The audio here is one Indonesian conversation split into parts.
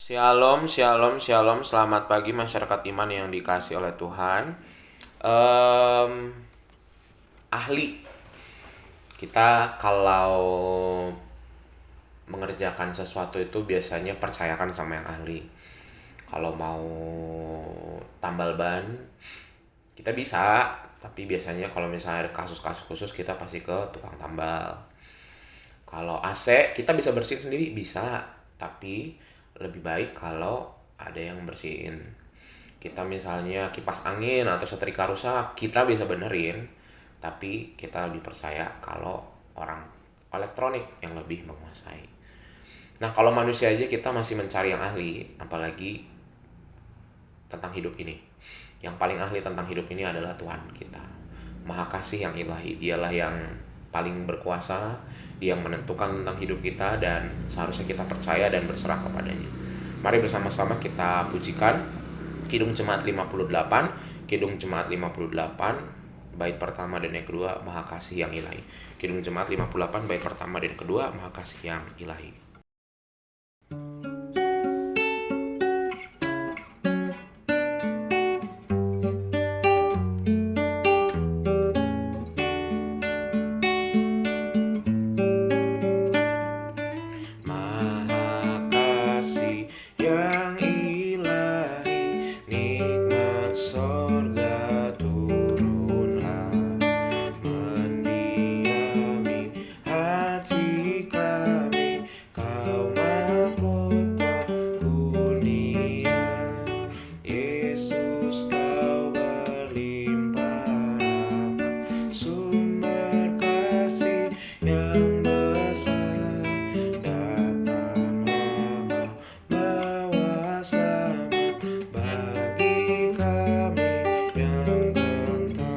Shalom, shalom, shalom. Selamat pagi masyarakat iman yang dikasih oleh Tuhan. Em, Ahli, kita kalau mengerjakan sesuatu itu biasanya percayakan sama yang ahli. Kalau mau tambal ban, kita bisa. Tapi biasanya kalau misalnya ada kasus-kasus khusus, kita pasti ke tukang tambal. Kalau AC kita bisa bersihin sendiri, bisa. Tapi lebih baik kalau ada yang bersihin. Kita misalnya kipas angin atau setrika rusak, kita bisa benerin. Tapi kita lebih percaya kalau orang elektronik yang lebih menguasai. Nah, kalau manusia aja kita masih mencari yang ahli, apalagi tentang hidup ini. Yang paling ahli tentang hidup ini adalah Tuhan kita. Maha kasih yang ilahi, dialah yang paling berkuasa, dia yang menentukan tentang hidup kita dan seharusnya kita percaya dan berserah kepadanya. Mari bersama-sama kita pujikan Kidung Jemaat 58, Kidung Jemaat 58, bait pertama dan yang kedua, Maha Kasih yang ilahi. Kidung Jemaat 58, bait pertama dan kedua, Maha Kasih yang ilahi. Maha Kasih yang ilahi, nikmat sorga turunlah, mendiami hati kami, kau mahkota dunia. Yesus kau berlimpah rahmat, sumber kasih yang besar, datanglah membawa selamat bagi kami yang gentar.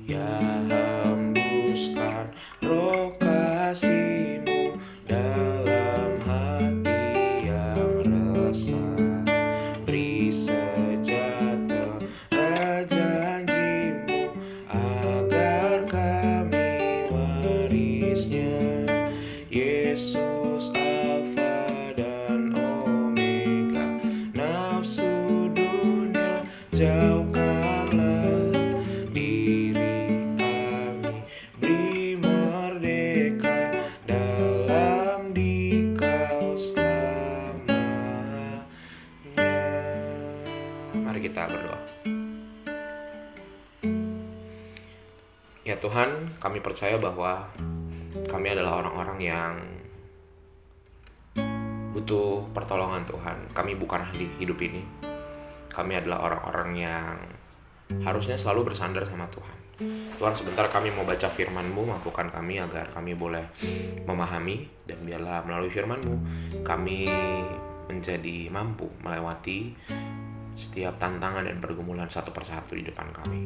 Ya hembuskan roh kasih-Mu dalam hati yang resah, beri sejahtera janji-Mu agar kami warisnya. Yesus Alfa dan Omega, nafsu dunia jauhkanlah diri kami, beri merdeka dalam Dikau selamanya. Mari kita berdoa. Ya Tuhan, kami percaya bahwa kami adalah orang-orang yang butuh pertolongan Tuhan. Kami bukan ahli hidup ini. Kami adalah orang-orang yang harusnya selalu bersandar sama Tuhan. Tuhan, sebentar kami mau baca firman-Mu, mampukan kami agar kami boleh memahami, dan biarlah melalui firman-Mu kami menjadi mampu melewati setiap tantangan dan pergumulan satu persatu di depan kami.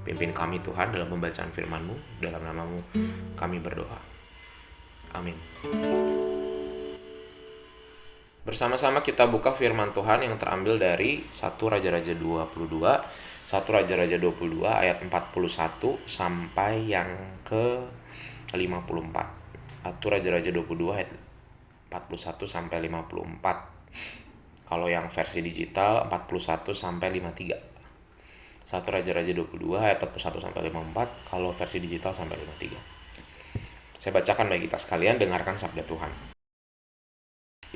Pimpin kami Tuhan dalam pembacaan firman-Mu, dalam nama-Mu kami berdoa. Amin. Bersama-sama kita buka firman Tuhan yang terambil dari 1 Raja-Raja 22, 1 Raja-Raja 22 ayat 41 sampai yang ke 54. 1 Raja-Raja 22 ayat 41 sampai 54. Kalau yang versi digital 41 sampai 53. 1 Raja-Raja 22 ayat 41 sampai 54, kalau versi digital sampai 53. Saya bacakan bagi kita sekalian, dengarkan sabda Tuhan.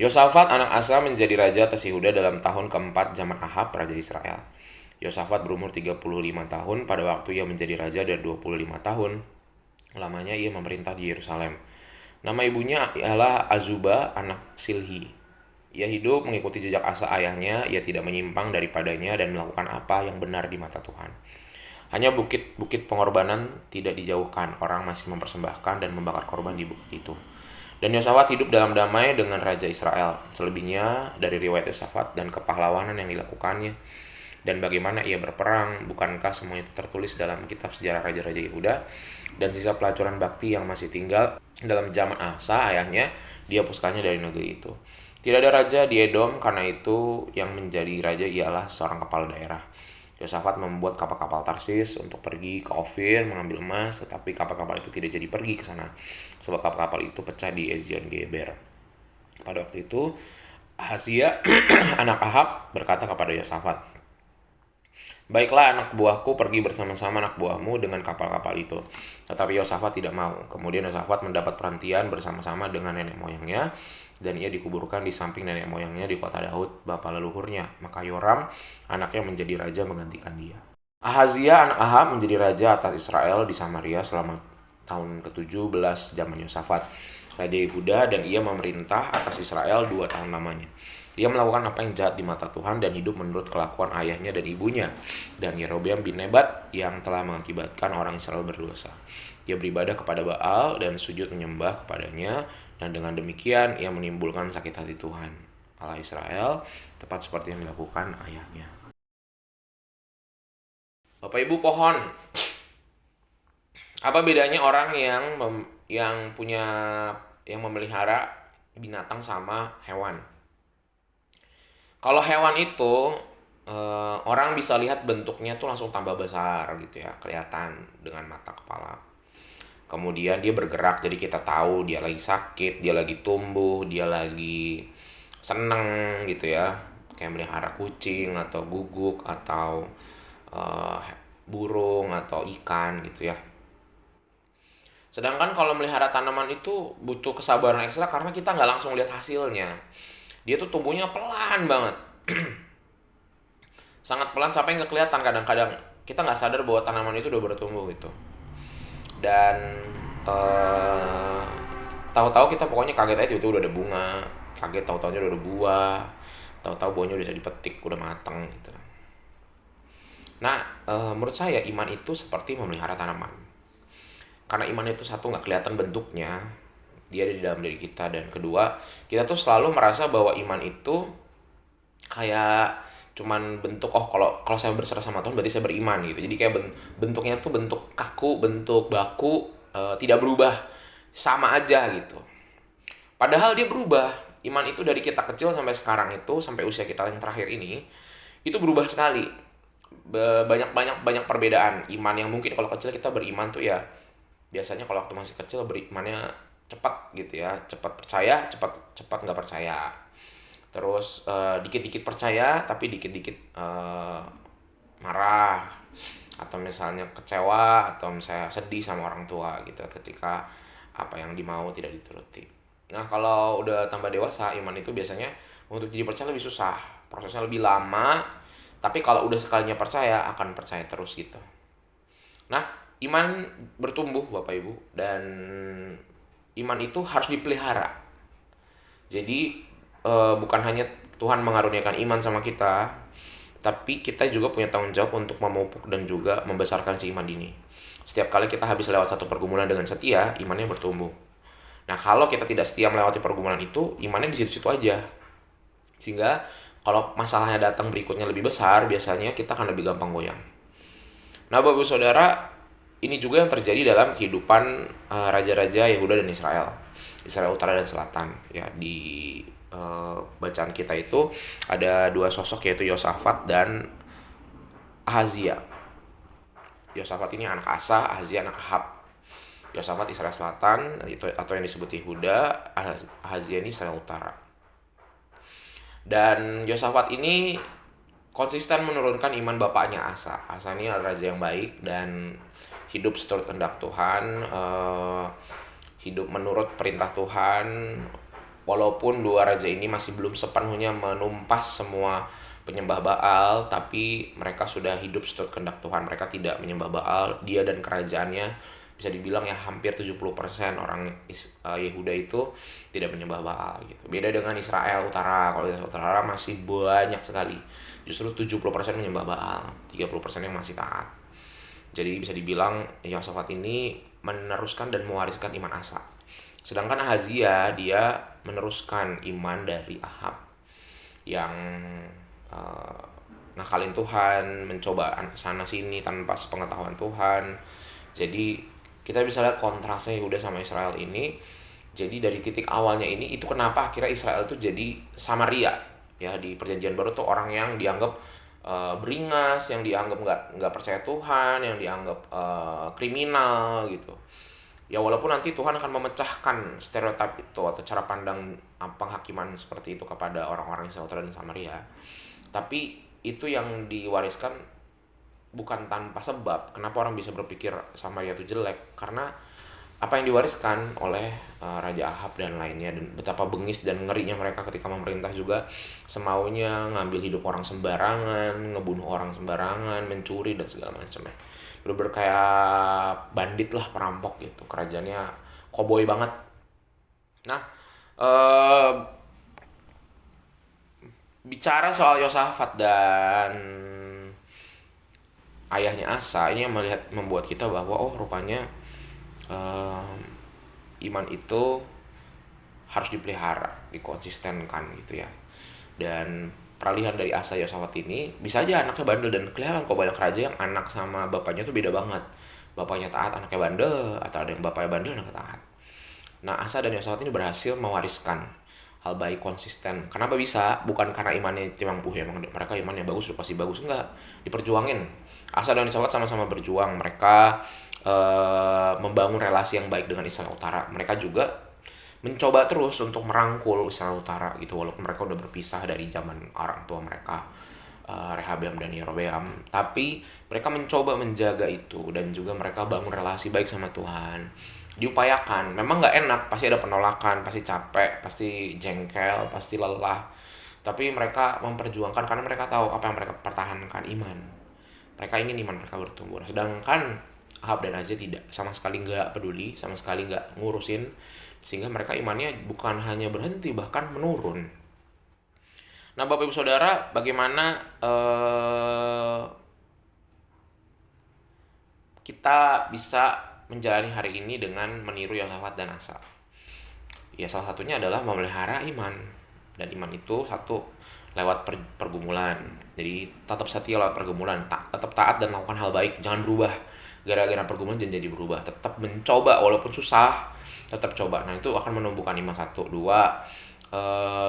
Yosafat anak Asa menjadi raja atas Yehuda dalam tahun keempat zaman Ahab raja Israel. Yosafat berumur 35 tahun pada waktu ia menjadi raja, dan 25 tahun lamanya ia memerintah di Yerusalem. Nama ibunya ialah Azubah anak Silhi. Ia hidup mengikuti jejak Asa ayahnya, ia tidak menyimpang daripadanya dan melakukan apa yang benar di mata Tuhan. Hanya bukit-bukit pengorbanan tidak dijauhkan, orang masih mempersembahkan dan membakar korban di bukit itu. Dan Yosafat hidup dalam damai dengan Raja Israel. Selebihnya dari riwayat Yosafat dan kepahlawanan yang dilakukannya dan bagaimana ia berperang, bukankah semuanya itu tertulis dalam kitab sejarah Raja-Raja Yehuda? Dan sisa pelacuran bakti yang masih tinggal dalam zaman Asa ayahnya, dihapuskannya dari negeri itu. Tidak ada raja di Edom, karena itu yang menjadi raja ialah seorang kepala daerah. Yosafat membuat kapal-kapal Tarsis untuk pergi ke Ofir mengambil emas, tetapi kapal-kapal itu tidak jadi pergi ke sana, sebab kapal-kapal itu pecah di Ezion Geber. Pada waktu itu, Ahazia, anak Ahab, berkata kepada Yosafat, "Baiklah, anak buahku pergi bersama-sama anak buahmu dengan kapal-kapal itu." Tetapi Yosafat tidak mau. Kemudian Yosafat mendapat perhentian bersama-sama dengan nenek moyangnya, dan ia dikuburkan di samping nenek moyangnya di kota Daud, bapa leluhurnya. Maka Yoram, anaknya, menjadi raja menggantikan dia. Ahazia, anak Ahab, menjadi raja atas Israel di Samaria selama tahun ke-17 zaman Yosafat, raja Yehuda, dan ia memerintah atas Israel 2 tahun lamanya. Ia melakukan apa yang jahat di mata Tuhan dan hidup menurut kelakuan ayahnya dan ibunya, dan Yerobeam bin Nebat yang telah mengakibatkan orang Israel berdosa. Ia beribadah kepada Baal dan sujud menyembah kepadanya, dan dengan demikian ia menimbulkan sakit hati Tuhan, Allah Israel, tepat seperti yang dilakukan ayahnya. Bapak Ibu, pohon. Apa bedanya orang yang punya yang memelihara binatang sama hewan? Kalau hewan itu orang bisa lihat bentuknya tuh langsung tambah besar gitu ya, kelihatan dengan mata kepala. Kemudian dia bergerak, jadi kita tahu dia lagi sakit, dia lagi tumbuh, dia lagi seneng gitu ya. Kayak melihara kucing atau guguk atau eh, burung atau ikan gitu ya. Sedangkan kalau melihara tanaman itu butuh kesabaran ekstra karena kita nggak langsung lihat hasilnya. Dia tuh tumbuhnya pelan banget. Sangat pelan sampai nggak kelihatan kadang-kadang. Kita nggak sadar bahwa tanaman itu udah bertumbuh gitu. Dan eh, tahu-tahu kita pokoknya kaget aja itu udah ada bunga. Kaget tahu-tahunya udah ada buah. Tahu-tahu buahnya udah bisa dipetik, udah mateng gitu. Nah, menurut saya iman itu seperti memelihara tanaman. Karena iman itu satu nggak kelihatan bentuknya, dia ada di dalam diri kita, dan kedua kita tuh selalu merasa bahwa iman itu kayak cuman bentuk, oh kalau kalau saya berserah sama Tuhan berarti saya beriman gitu. Jadi kayak bentuknya tuh bentuk kaku, bentuk baku, tidak berubah, sama aja gitu. Padahal dia berubah. Iman itu dari kita kecil sampai sekarang itu, sampai usia kita yang terakhir ini, itu berubah sekali. Banyak banyak banyak perbedaan. Iman yang mungkin kalau kecil kita beriman tuh ya biasanya kalau waktu masih kecil berimannya cepat gitu ya, cepat percaya, cepat cepat nggak percaya. Terus dikit-dikit percaya tapi dikit-dikit marah, atau misalnya kecewa, atau misalnya sedih sama orang tua gitu ketika apa yang dimau tidak dituruti. Nah, kalau udah tambah dewasa, iman itu biasanya untuk jadi percaya lebih susah, prosesnya lebih lama, tapi kalau udah sekalinya percaya akan percaya terus gitu. Nah, iman bertumbuh Bapak Ibu, dan iman itu harus dipelihara. Jadi bukan hanya Tuhan mengaruniakan iman sama kita, tapi kita juga punya tanggung jawab untuk memupuk dan juga membesarkan si iman ini. Setiap kali kita habis lewat satu pergumulan dengan setia, imannya bertumbuh. Nah, kalau kita tidak setia melewati pergumulan itu, imannya di situ-situ aja. Sehingga kalau masalahnya datang berikutnya lebih besar, biasanya kita akan lebih gampang goyang. Nah, Bapak Saudara, ini juga yang terjadi dalam kehidupan raja-raja Yehuda dan Israel. Israel Utara dan Selatan. Ya, di bacaan kita itu ada dua sosok, yaitu Yosafat dan Ahazia. Yosafat ini anak Asa, Ahazia anak Ahab. Yosafat Israel Selatan itu atau yang disebut Yehuda, Ahazia ini Israel Utara. Dan Yosafat ini konsisten menurunkan iman bapaknya Asa. Asa ini adalah raja yang baik dan hidup seturut kehendak Tuhan, hidup menurut perintah Tuhan. Walaupun dua raja ini masih belum sepenuhnya menumpas semua penyembah Baal, tapi mereka sudah hidup seturut kehendak Tuhan. Mereka tidak menyembah Baal. Dia dan kerajaannya bisa dibilang ya hampir 70% orang Yehuda itu tidak menyembah Baal gitu. Beda dengan Israel Utara. Kalau Israel Utara masih banyak sekali. Justru 70% menyembah Baal, 30% yang masih taat. Jadi bisa dibilang Yosafat ini meneruskan dan mewariskan iman Asa. Sedangkan Ahazia dia meneruskan iman dari Ahab yang ngakalin Tuhan, mencoba sana sini tanpa sepengetahuan Tuhan. Jadi kita bisa lihat kontrasnya Yehuda sama Israel ini. Jadi dari titik awalnya ini, itu kenapa akhirnya Israel itu jadi Samaria. Ya, di Perjanjian Baru tuh orang yang dianggap beringas, yang dianggap nggak percaya Tuhan, yang dianggap kriminal gitu. Ya walaupun nanti Tuhan akan memecahkan stereotip itu atau cara pandang penghakiman seperti itu kepada orang-orang Israel dan Samaria, tapi itu yang diwariskan bukan tanpa sebab. Kenapa orang bisa berpikir Samaria itu jelek? Karena apa yang diwariskan oleh Raja Ahab dan lainnya, dan betapa bengis dan ngerinya mereka ketika memerintah juga semaunya, ngambil hidup orang sembarangan, ngebunuh orang sembarangan, mencuri dan segala macamnya. Bener-bener kayak bandit lah, perampok gitu. Kerajaannya koboi banget. Nah, eh, bicara soal Yosafat dan ayahnya Asa, ini yang membuat kita bahwa oh rupanya eh, iman itu harus dipelihara, dikonsistenkan gitu ya. Dan peralihan dari Asa Yosafat ini, bisa aja anaknya bandel, dan kelihatan kok banyak raja yang anak sama bapaknya tuh beda banget. Bapaknya taat, anaknya bandel, atau ada yang bapaknya bandel, anaknya taat. Nah, Asa dan Yosafat ini berhasil mewariskan hal baik, konsisten. Kenapa bisa? Bukan karena imannya timang puh, emang mereka imannya bagus, udah pasti bagus. Enggak, diperjuangin. Asa dan Yosafat sama-sama berjuang. Mereka membangun relasi yang baik dengan Israel Utara. Mereka juga mencoba terus untuk merangkul Israel Utara gitu, walaupun mereka udah berpisah dari zaman orang tua mereka, Rehabeam dan Yerobeam, tapi mereka mencoba menjaga itu, dan juga mereka bangun relasi baik sama Tuhan. Diupayakan, memang nggak enak, pasti ada penolakan, pasti capek, pasti jengkel, pasti lelah, tapi mereka memperjuangkan karena mereka tahu apa yang mereka pertahankan, iman. Mereka ingin iman mereka bertumbuh. Sedangkan Ahab dan Azia tidak, sama sekali nggak peduli, sama sekali nggak ngurusin, sehingga mereka imannya bukan hanya berhenti, bahkan menurun. Nah, Bapak Ibu Saudara, bagaimana kita bisa menjalani hari ini dengan meniru Yosafat dan Asa? Ya, salah satunya adalah memelihara iman. Dan iman itu satu, lewat pergumulan. Jadi tetap setia lewat pergumulan, tetap taat dan lakukan hal baik, jangan berubah gara-gara pergumulan, jangan jadi berubah, tetap mencoba walaupun susah, tetap coba. Nah, itu akan menumbuhkan iman. Satu. Dua,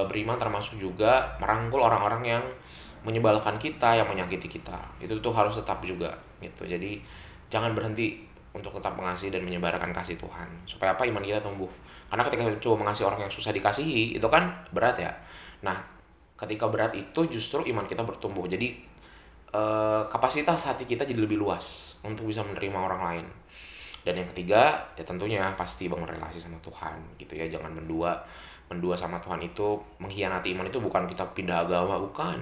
beriman termasuk juga merangkul orang-orang yang menyebalkan kita, yang menyakiti kita. Itu tuh harus tetap juga gitu. Jadi jangan berhenti untuk tetap mengasihi dan menyebarkan kasih Tuhan. Supaya apa? Iman kita tumbuh. Karena ketika kita coba mengasihi orang yang susah dikasihi, itu kan berat ya. Nah, ketika berat itu justru iman kita bertumbuh. Jadi kapasitas hati kita jadi lebih luas untuk bisa menerima orang lain. Dan yang ketiga, ya tentunya pasti bangun relasi sama Tuhan gitu ya. Jangan mendua sama Tuhan itu mengkhianati iman. Itu bukan kita pindah agama, bukan.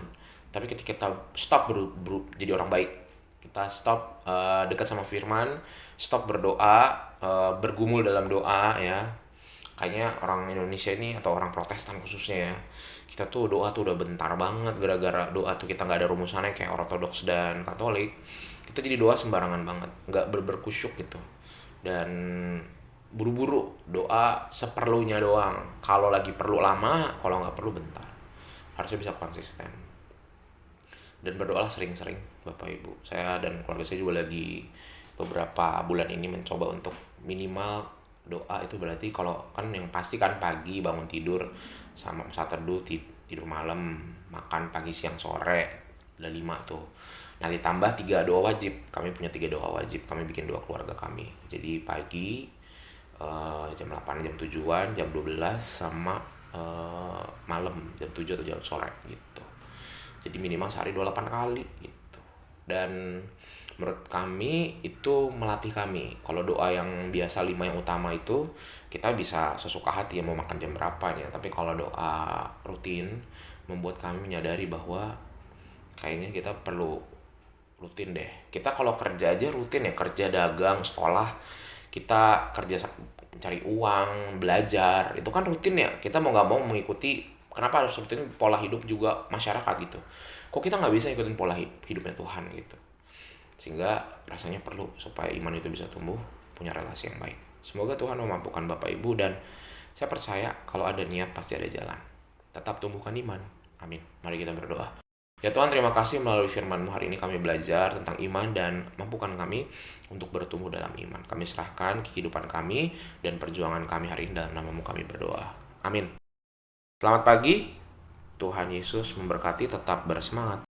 Tapi ketika kita stop jadi orang baik, kita stop dekat sama firman, stop berdoa, bergumul dalam doa ya. Kayaknya orang Indonesia ini, atau orang Protestan khususnya ya, kita tuh doa tuh udah bentar banget, gara-gara doa tuh kita nggak ada rumusannya kayak Ortodoks dan Katolik. Kita jadi doa sembarangan banget, nggak berkusyuk gitu, dan buru-buru doa seperlunya doang. Kalau lagi perlu lama, kalau nggak perlu bentar. Harusnya bisa konsisten. Dan berdoalah sering-sering, Bapak Ibu. Saya dan keluarga saya juga lagi beberapa bulan ini mencoba untuk minimal doa. Itu berarti kalau kan yang pasti kan pagi bangun tidur, sama saat teduh, tidur malam, makan pagi siang sore, ada 5 tuh. Nah, ditambah 3 doa wajib. Kami punya 3 doa wajib, kami bikin doa keluarga kami. Jadi pagi jam 8, jam 7-an, jam 12, sama malam jam 7 atau jam sore gitu. Jadi minimal sehari 28 kali gitu. Dan menurut kami itu melatih kami. Kalau doa yang biasa 5 yang utama itu kita bisa sesuka hati ya mau makan jam berapa nih. Tapi kalau doa rutin membuat kami menyadari bahwa kayaknya kita perlu rutin deh. Kita kalau kerja aja rutin ya, kerja, dagang, sekolah, kita kerja mencari uang, belajar, itu kan rutin ya. Kita mau nggak mau mengikuti. Kenapa harus rutin? Pola hidup juga masyarakat gitu. Kok kita nggak bisa ikutin pola hidupnya Tuhan gitu? Sehingga rasanya perlu supaya iman itu bisa tumbuh, punya relasi yang baik. Semoga Tuhan memampukan Bapak Ibu, dan saya percaya kalau ada niat pasti ada jalan. Tetap tumbuhkan iman. Amin. Mari kita berdoa. Ya Tuhan, terima kasih melalui firman-Mu hari ini kami belajar tentang iman dan mampukan kami untuk bertumbuh dalam iman. Kami serahkan kehidupan kami dan perjuangan kami hari ini dalam nama-Mu kami berdoa. Amin. Selamat pagi, Tuhan Yesus memberkati, tetap bersemangat.